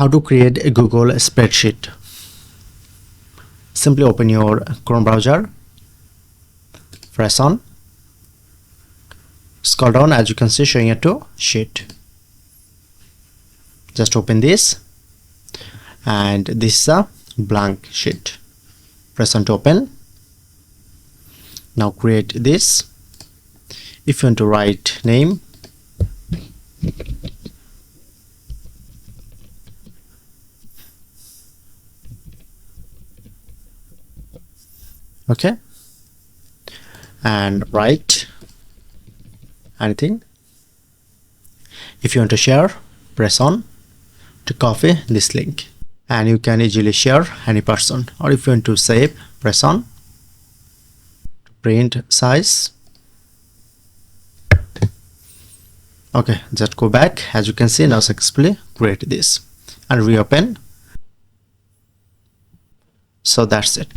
How to create a Google spreadsheet. Simply open your Chrome browser, press on, scroll down, as you can see, showing it to sheet. Just open this, and this is a blank sheet. Press on to open. Now create this. If you want to write name, okay, and write anything. If you want to share, press on to copy this link, and you can easily share any person. Or if you want to save, press on to print size. Okay, just go back. As you can see, now successfully create this and reopen. So that's it.